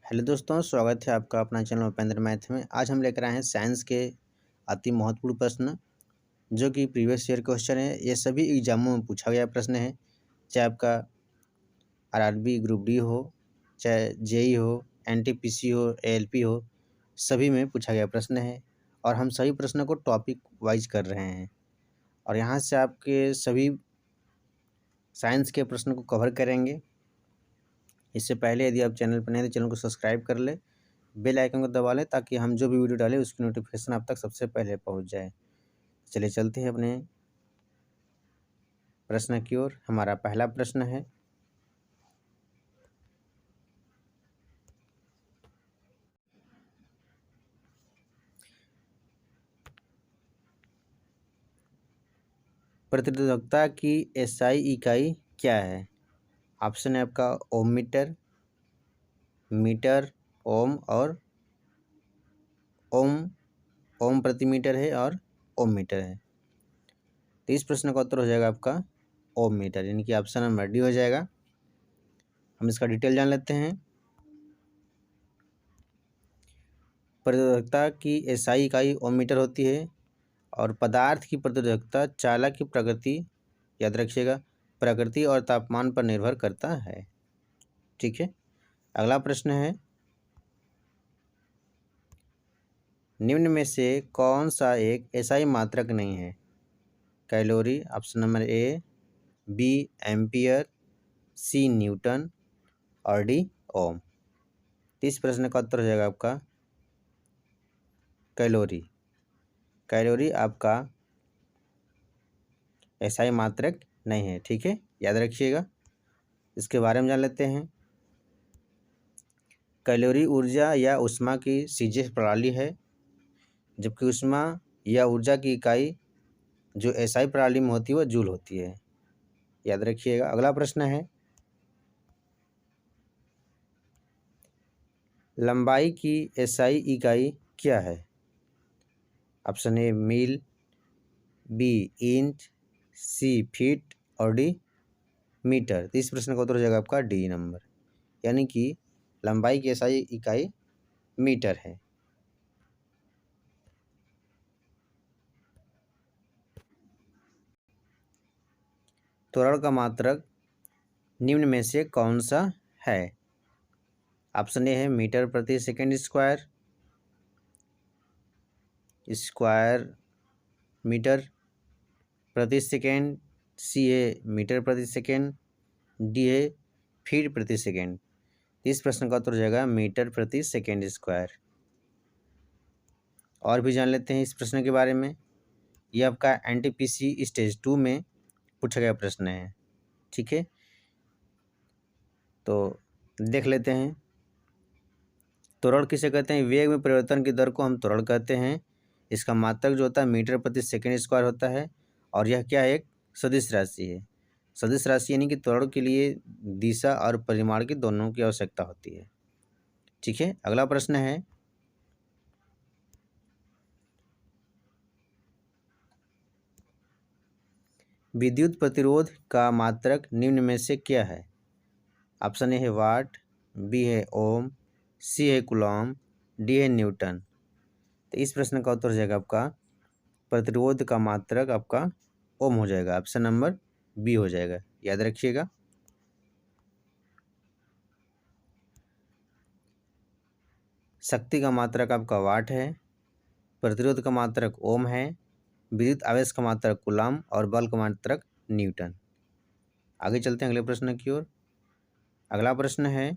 Hello दोस्तों, स्वागत है आपका अपना चैनल उपेंद्र मैथ में। आज हम लेकर आए हैं साइंस के अति महत्वपूर्ण प्रश्न, जो कि प्रीवियस ईयर क्वेश्चन है। ये सभी एग्जामों में पूछा गया प्रश्न है, चाहे आपका आरआरबी ग्रुप डी हो, चाहे जेई हो, एनटीपीसी हो, एएलपी हो, सभी में पूछा गया प्रश्न है। और हम सभी प्रश्नों को टॉपिक वाइज कर रहे हैं और यहाँ से आपके सभी साइंस के प्रश्न को कवर करेंगे। इससे पहले यदि आप चैनल पर नए हैं तो चैनल को सब्सक्राइब कर ले, बेल आइकन को दबा लें ताकि हम जो भी वीडियो डालें उसकी नोटिफिकेशन आप तक सबसे पहले पहुंच जाए। चलिए चलते हैं अपने प्रश्न की ओर। हमारा पहला प्रश्न है, प्रतिरोधकता की एसआई इकाई क्या है? ऑप्शन है आपका ओम मीटर, मीटर, ओम और ओम प्रति मीटर है और ओम मीटर है। तो इस प्रश्न का उत्तर हो जाएगा आपका ओम मीटर, यानी कि ऑप्शन नंबर डी हो जाएगा। हम इसका डिटेल जान लेते हैं। प्रतिरोधकता की एसआई इकाई ओम मीटर होती है और पदार्थ की प्रतिरोधकता चालक की प्रकृति, याद रखिएगा, प्रकृति और तापमान पर निर्भर करता है। ठीक है, अगला प्रश्न है, निम्न में से कौन सा एक एसआई मात्रक नहीं है? Calorie, option number A, B ampere, C newton और डी ओम। इस प्रश्न का उत्तर हो जाएगा आपका कैलोरी। कैलोरी आपका एसआई मात्रक नहीं है। ठीक है, याद रखिएगा। इसके बारे में जान लेते हैं। कैलोरी ऊर्जा या ऊष्मा की सीजीएस प्रणाली है, जबकि ऊष्मा या ऊर्जा की इकाई जो एसआई प्रणाली में होती है वह जूल होती है। याद रखिएगा। अगला प्रश्न है, लंबाई की एसआई इकाई क्या है? Option A mile, B inch, C feet और डी मीटर। तो इस प्रश्न का उत्तर हो जाएगा आपका डी नंबर, यानी कि लंबाई की एसआई इकाई मीटर है। त्वरण का मात्रक निम्न में से कौन सा है? ऑप्शन ए है मीटर प्रति सेकंड स्क्वायर, मीटर प्रति सेकंड, सी है मीटर प्रति सेकंड, डी है फीट प्रति सेकंड। इस प्रश्न का उत्तर हो जाएगा मीटर प्रति सेकंड स्क्वायर। और भी जान लेते हैं इस प्रश्न के बारे में। यह आपका एनटीपीसी स्टेज 2 में पूछा गया प्रश्न है। ठीक है, तो देख लेते हैं। त्वरण किसे कहते हैं? वेग में परिवर्तन की दर को हम त्वरण कहते हैं। इसका मात्रक जो होता है मीटर प्रति सेकंड स्क्वायर होता है और यह क्या है? एक सदिश राशि है। सदिश राशि यानी कि त्वरण के लिए दिशा और परिमाण की दोनों की आवश्यकता होती है। ठीक है, अगला प्रश्न है, विद्युत प्रतिरोध का मात्रक निम्न में से क्या है? ऑप्शन ए है वाट, बी है ओम, सी है कूलॉम, डी है न्यूटन। तो इस प्रश्न का उत्तर हो जाएगा आपका प्रतिरोध का मात्रक आपका ओम हो जाएगा। ऑप्शन नंबर बी हो जाएगा, याद रखिएगा। शक्ति का मात्रक आपका वाट है, प्रतिरोध का मात्रक ओम है, विद्युत आवेश का मात्रक कूलॉम और बल का मात्रक न्यूटन। आगे चलते हैं अगले प्रश्न की ओर। अगला प्रश्न है,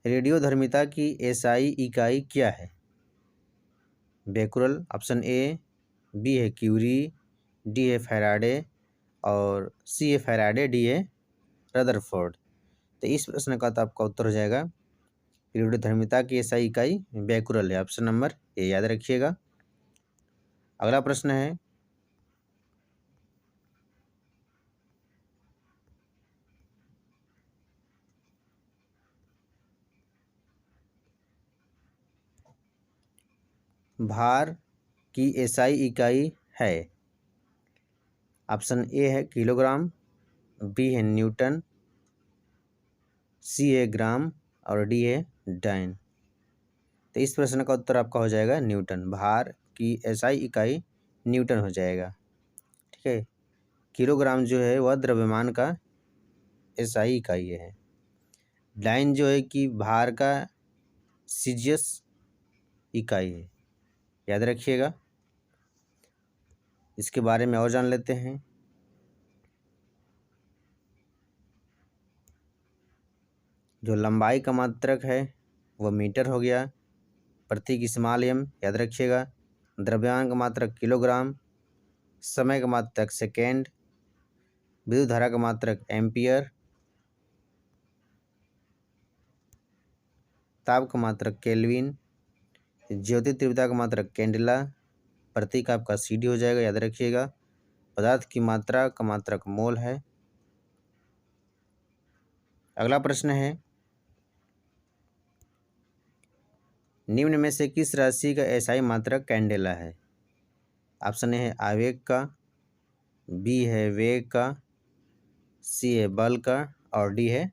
रेडियोधर्मिता की एसआई इकाई क्या है? बेकुरल, ऑप्शन ए, बी है क्यूरी, डी है फैराडे और सी है फैराडे, डी है रदरफोर्ड। तो इस प्रश्न का तो आपका उत्तर हो जाएगा रेडियोधर्मिता की एसआई इकाई बेकुरल है। ऑप्शन नंबर ए, याद रखिएगा। अगला प्रश्न है, भार की एसआई इकाई है? ऑप्शन ए है किलोग्राम, बी है न्यूटन, सी है ग्राम और डी है डाइन। तो इस प्रश्न का उत्तर आपका हो जाएगा न्यूटन। भार की एसआई इकाई न्यूटन हो जाएगा। ठीक है, किलोग्राम जो है वह द्रव्यमान का एसआई इकाई है। डाइन जो है कि भार का सीजियस इकाई है, याद रखिएगा। इसके बारे में और जान लेते हैं। जो लंबाई का मात्रक है वह मीटर हो गया, प्रति स्मॉल एम, याद रखिएगा। द्रव्यमान का मात्रक किलोग्राम, समय का मात्रक सेकेंड, विद्युत धारा का मात्रक एम्पियर, ताप का मात्रक केल्विन, ज्योति तीव्रता का मात्रक कैंडेला, प्रतीक आपका सीडी हो जाएगा, याद रखिएगा। पदार्थ की मात्रा का मात्रक मोल है। अगला प्रश्न है, निम्न में से किस राशि का एसआई मात्रक कैंडेला है? ऑप्शन ए है आवेग का, बी है वेग का, सी है बल का और डी है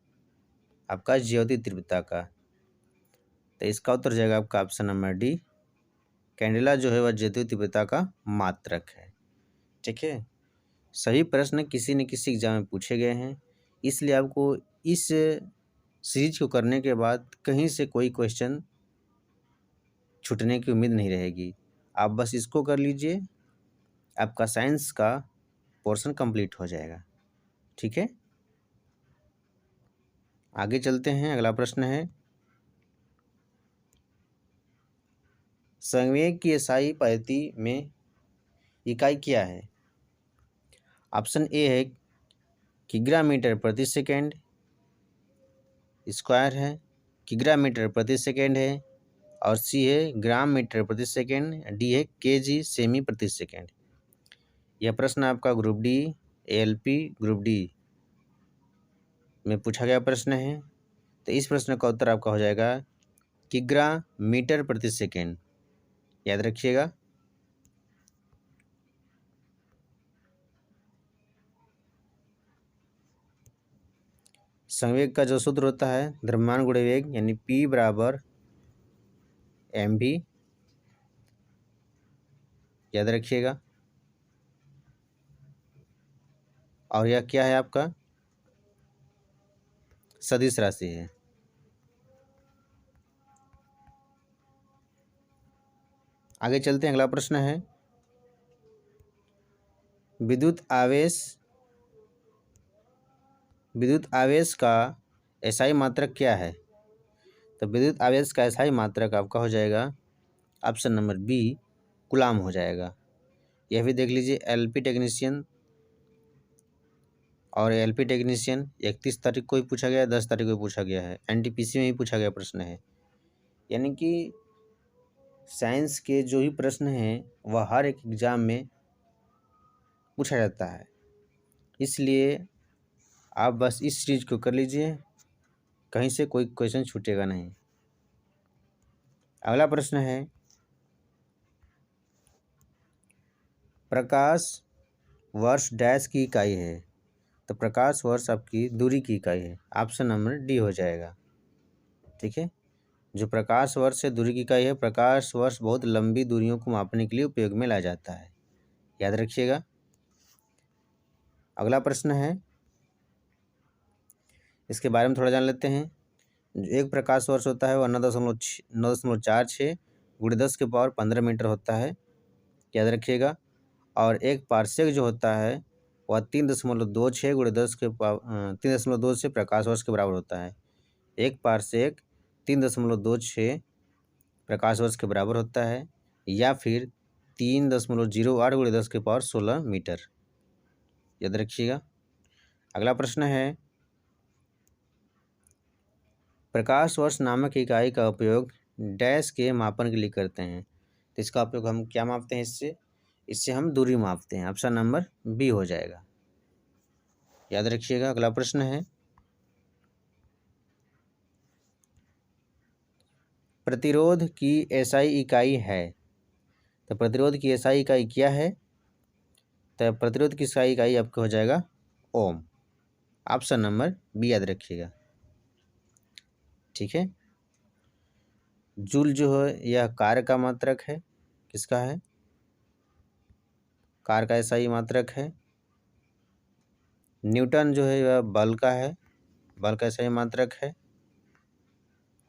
आपका ज्योति तीव्रता का। तो इसका उत्तर जाएगा आपका ऑप्शन नंबर डी। कैंडेला जो है वह ज्योति तीव्रता का मात्रक है। ठीक है, सभी प्रश्न किसी न किसी एग्जाम में पूछे गए हैं, इसलिए आपको इस सीरीज को करने के बाद कहीं से कोई क्वेश्चन छूटने की उम्मीद नहीं रहेगी। आप बस इसको कर लीजिए, आपका साइंस का पोर्शन कंप्लीट हो जाएगा। ठीक है, आगे चलते हैं। अगला प्रश्न है, संवेग की एसआई पद्धति में इकाई क्या है? ऑप्शन ए है किग्रा मीटर प्रति सेकेंड स्क्वायर है, किग्रा मीटर प्रति सेकेंड है, और सी है ग्राम मीटर प्रति सेकेंड, डी है केजी सेमी प्रति सेकेंड। यह प्रश्न आपका group D, ALP group D में पूछा गया प्रश्न है। तो इस प्रश्न का उत्तर आपका हो जाएगा किग्रा मीटर प्रति सेकेंड, याद रखिएगा। संवेग का जो सूत्र होता है द्रव्यमान गुणे वेग, यानी P बराबर mv, याद रखिएगा। और यह क्या है आपका सदिश राशि है। आगे चलते हैं। अगला प्रश्न है, विद्युत आवेश का एसआई मात्रक क्या है? तो विद्युत आवेश का एसआई मात्रक आपका हो जाएगा ऑप्शन नंबर बी, कूलाम हो जाएगा। यह भी देख लीजिए, एलपी टेक्नीशियन और एलपी टेक्नीशियन 31 तारीख को ही पूछा गया है, 10 तारीख को पूछा गया है, एनटीपीसी में ही पूछा गया प्रश्न है। यानी कि साइंस के जो ही प्रश्न हैं वह हर एक एग्ज़ाम में पूछा जाता है, इसलिए आप बस इस सीरीज को कर लीजिए, कहीं से कोई क्वेश्चन छूटेगा नहीं। अगला प्रश्न है, प्रकाश वर्ष डैश की इकाई है? तो प्रकाश वर्ष आपकी दूरी की इकाई है, ऑप्शन नंबर डी हो जाएगा। ठीक है, जो प्रकाश वर्ष से दूरी की इकाई है, प्रकाश वर्ष बहुत लंबी दूरियों को मापने के लिए उपयोग में लाया जाता है, याद रखिएगा। अगला प्रश्न है, इसके बारे में थोड़ा जान लेते हैं। एक प्रकाश वर्ष होता है वह 9.46 गुणे 10 के पावर 15 मीटर होता है, याद रखिएगा। और एक पारसेक जो होता है वह 3.26 गुणे 10 के पावर 3.2 से प्रकाश वर्ष के बराबर होता है। एक पारसेक 3.26 प्रकाश वर्ष के बराबर होता है, या फिर 3.08 गुणे 10 के पावर 16 मीटर, याद रखिएगा। अगला प्रश्न है, प्रकाश वर्ष नामक इकाई का उपयोग डैश के मापन के लिए करते हैं? तो इसका उपयोग हम क्या मापते हैं? इससे हम दूरी मापते हैं, ऑप्शन नंबर बी हो जाएगा, याद रखिएगा। अगला प्रश्न है, प्रतिरोध की एसआई इकाई है? तो प्रतिरोध की एसआई इकाई क्या है? तो प्रतिरोध की एसआई इकाई आपका हो जाएगा ओम, ऑप्शन नंबर बी, याद रखिएगा। ठीक है। जूल जो है यह कार्य का मात्रक है, किसका है, कार्य का ऐसा ही मात्रक है। न्यूटन जो है वह बल का है, बल का ऐसा ही मात्रक है।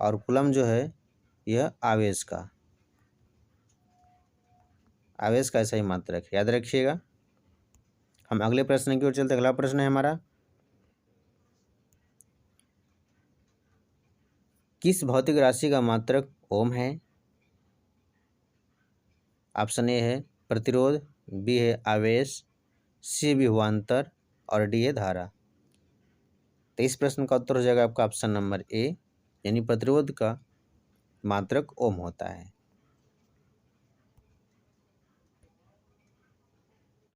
और कूलम जो है यह आवेश का ऐसा ही मात्रक है, याद रखिएगा। हम अगले प्रश्न की ओर चलते। अगला प्रश्न है हमारा, किस भौतिक राशि का मात्रक ओम है? ऑप्शन ए है प्रतिरोध, बी है आवेश, सी विभवांतर और डी है धारा। तो इस प्रश्न का उत्तर हो जाएगा आपका ऑप्शन नंबर ए, यानी प्रतिरोध का मात्रक ओम होता है।